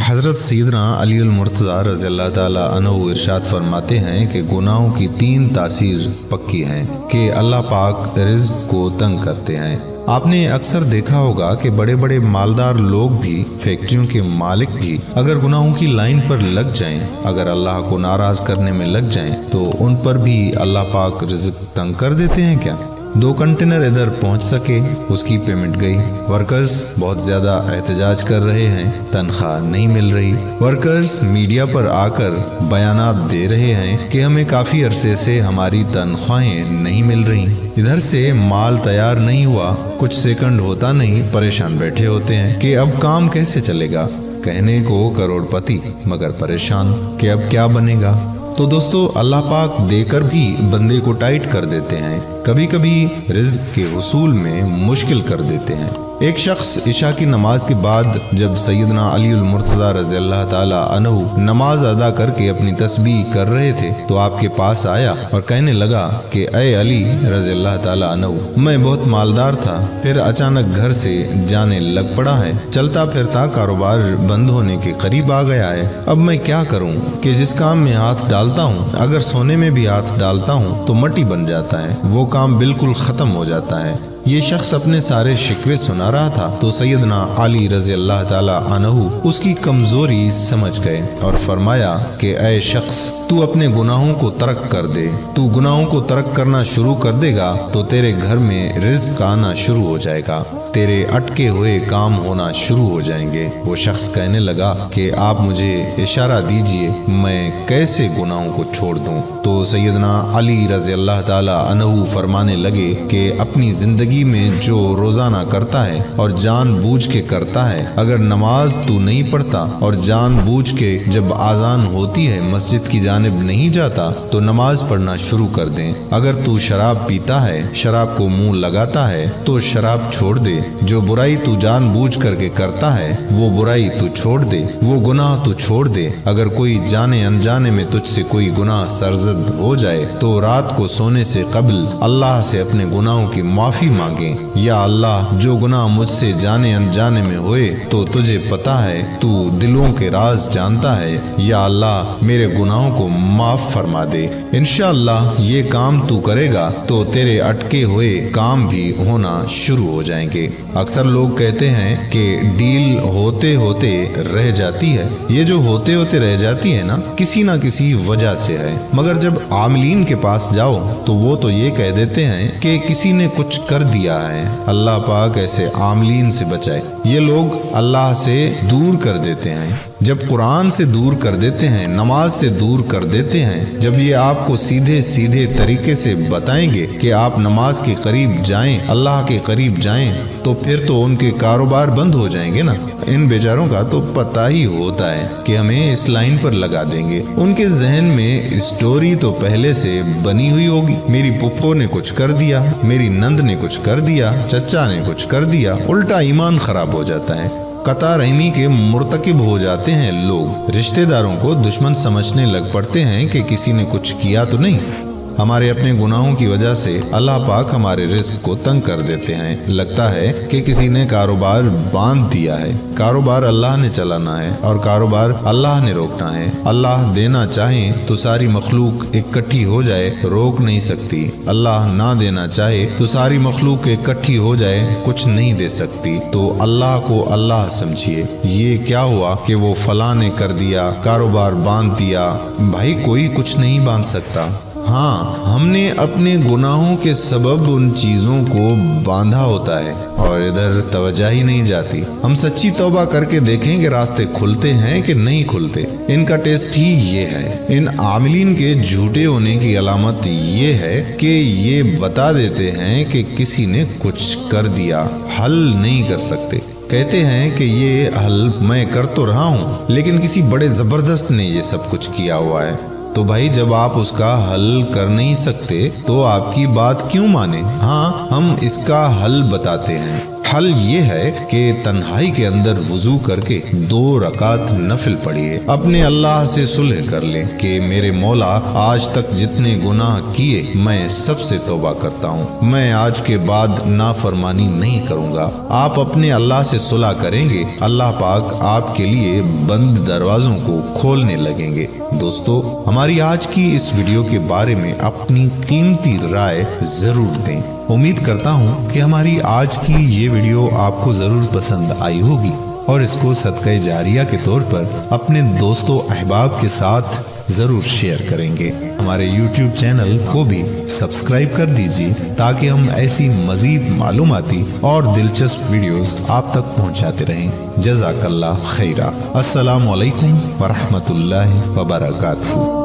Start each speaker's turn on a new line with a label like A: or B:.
A: हज़रत सैयदना अली मुर्तज़ा रज़ी अल्लाह ताला अन्हु इरशाद फरमाते हैं कि गुनाहों की 3 तासीर पक्की हैं कि अल्लाह पाक रिज़्क को तंग करते हैं। आपने अक्सर देखा होगा कि बड़े बड़े मालदार लोग भी, फैक्ट्रियों के मालिक भी अगर गुनाहों की लाइन पर लग जाएं, अगर अल्लाह को नाराज करने में लग जाएं, तो उन पर भी अल्लाह पाक रिज़्क तंग कर देते हैं क्या? 2 कंटेनर इधर पहुंच सके, उसकी पेमेंट गई। वर्कर्स बहुत ज्यादा एहतजाज कर रहे हैं, तनख्वाह नहीं मिल रही। वर्कर्स मीडिया पर आकर बयानात दे रहे हैं कि हमें काफी अरसे से हमारी तनख्वाहें नहीं मिल रही। इधर से माल तैयार नहीं हुआ, कुछ सेकंड होता नहीं, परेशान बैठे होते हैं कि अब काम कैसे चलेगा। कहने को करोड़पति मगर परेशान कि अब क्या बनेगा। तो दोस्तों, अल्लाह पाक देकर भी बंदे को टाइट कर देते हैं, कभी कभी रिज़्क के हुसूल में मुश्किल कर देते हैं। एक शख्स इशा की नमाज के बाद जब सैयदना अली मुर्तज़ा रज़ी अल्लाह ताला अन्हु नमाज अदा करके अपनी तस्बीह कर रहे थे तो आपके पास आया और कहने लगा कि ए अली रज़ी अल्लाह ताला अन्हु, मैं बहुत मालदार था, फिर अचानक घर से जाने लग पड़ा है, चलता फिरता कारोबार बंद होने के करीब आ गया है। अब मैं क्या करूं कि जिस काम में हाथ डालता हूं, अगर सोने में भी हाथ डालता हूं तो मट्टी बन जाता है, वो काम बिल्कुल खत्म हो जाता है। ये शख्स अपने सारे शिकवे सुना रहा था तो सैयदना अली रज़ी अल्लाह ताला अन्हु उसकी कमजोरी समझ गए और फरमाया कि ऐ शख्स, तू अपने गुनाहों को तर्क कर दे। तू गुनाहों को तर्क करना शुरू कर देगा तो तेरे घर में रिज़्क आना शुरू हो जाएगा, तेरे अटके हुए काम होना शुरू हो जाएंगे। वो शख्स कहने लगा कि आप मुझे इशारा दीजिए, मैं कैसे गुनाहों को छोड़ दूं। तो सैयदना अली रज़ी अल्लाह ताला अन्हु फरमाने लगे कि अपनी जिंदगी में जो रोजाना करता है और जानबूझ के करता है, अगर नमाज तू नहीं पढ़ता और जानबूझ के जब आजान होती है मस्जिद की जानिब नहीं जाता तो नमाज पढ़ना शुरू कर दें। अगर तू शराब पीता है, शराब को मुंह लगाता है तो शराब छोड़ दे। जो बुराई तू जानबूझ करके करता है वो बुराई तू छोड़ दे, वो गुनाह तू छोड़ दे। अगर कोई जाने अनजाने में तुझसे कोई गुनाह सरजद हो जाए तो रात को सोने से कबल अल्लाह से अपने गुनाहों की माफी मांगे। या अल्लाह, जो गुनाह मुझसे जाने अनजाने में हुए तो तुझे पता है, तू दिलों के राज जानता है। या अल्लाह, मेरे गुनाहों को माफ फरमा दे। इंशाअल्लाह ये काम तू करेगा तो तेरे अटके हुए काम भी होना शुरू हो जाएंगे। अक्सर लोग कहते हैं कि डील होते होते रह जाती है। ये जो होते होते रह जाती है ना किसी वजह से है, मगर जब आमिलीन के पास जाओ तो वो तो ये कह देते हैं कि किसी ने कुछ कर दिया है। अल्लाह पाक ऐसे आमिलीन से बचाए। ये लोग अल्लाह से दूर कर देते हैं। जब कुरान से दूर कर देते हैं, नमाज से दूर कर देते हैं, जब ये आपको सीधे सीधे तरीके से बताएंगे कि आप नमाज के करीब जाएं, अल्लाह के करीब जाएं, तो फिर तो उनके कारोबार बंद हो जाएंगे ना। इन बेचारों का तो पता ही होता है कि हमें इस लाइन पर लगा देंगे। उनके जहन में स्टोरी तो पहले से बनी हुई होगी। मेरी पुप्पो ने कुछ कर दिया, मेरी नंद ने कुछ कर दिया, चचा ने कुछ कर दिया, उल्टा ईमान खराब हो जाता है। कता रहमी के मुर्तकिब हो जाते हैं लोग। रिश्तेदारों को दुश्मन समझने लग पड़ते हैं कि किसी ने कुछ किया तो नहीं। हमारे अपने गुनाहों की वजह से अल्लाह पाक हमारे रिस्क को तंग कर देते हैं। लगता है कि किसी ने कारोबार बांध दिया है। कारोबार अल्लाह ने चलाना है और कारोबार अल्लाह ने रोकना है। अल्लाह देना चाहे तो सारी मखलूक इकट्ठी हो जाए, रोक नहीं सकती। अल्लाह ना देना चाहे तो सारी मखलूक इकट्ठी हो जाए, कुछ नहीं दे सकती। तो अल्लाह को अल्लाह समझिए। ये क्या हुआ कि वो फलां ने कर दिया, कारोबार बांध दिया। भाई, कोई कुछ नहीं बांध सकता। हाँ, हमने अपने गुनाहों के सबब उन चीजों को बांधा होता है और इधर तवज्जो ही नहीं जाती। हम सच्ची तौबा करके देखें कि रास्ते खुलते हैं कि नहीं खुलते। इनका टेस्ट ही ये है। इन आमिलीन के झूठे होने की अलामत ये है कि ये बता देते हैं कि किसी ने कुछ कर दिया, हल नहीं कर सकते। कहते हैं कि ये हल मैं कर तो रहा हूँ लेकिन किसी बड़े जबरदस्त ने ये सब कुछ किया हुआ है। तो भाई, जब आप उसका हल कर नहीं सकते तो आपकी बात क्यों माने। हाँ, हम इसका हल बताते हैं حل یہ ہے کہ تنہائی کے اندر وضو کر کے 2 رکعت نفل پڑھیے، اپنے اللہ سے صلح کر لیں کہ میرے مولا آج تک جتنے گناہ کیے میں سب سے توبہ کرتا ہوں، میں آج کے بعد نافرمانی نہیں کروں گا۔ آپ اپنے اللہ سے صلح کریں گے، اللہ پاک آپ کے لیے بند دروازوں کو کھولنے لگیں گے۔ دوستو، ہماری آج کی اس ویڈیو کے بارے میں اپنی قیمتی رائے ضرور دیں۔ امید کرتا ہوں کہ ہماری آج کی یہ ویڈیو آپ کو ضرور پسند آئی ہوگی اور اس کو صدقہ جاریہ کے طور پر اپنے دوستوں احباب کے ساتھ ضرور شیئر کریں گے۔ ہمارے یوٹیوب چینل کو بھی سبسکرائب کر دیجیے تاکہ ہم ایسی مزید معلوماتی اور دلچسپ ویڈیوز آپ تک پہنچاتے رہیں۔ جزاک اللہ خیرہ۔ السلام علیکم ورحمۃ اللہ وبرکاتہ۔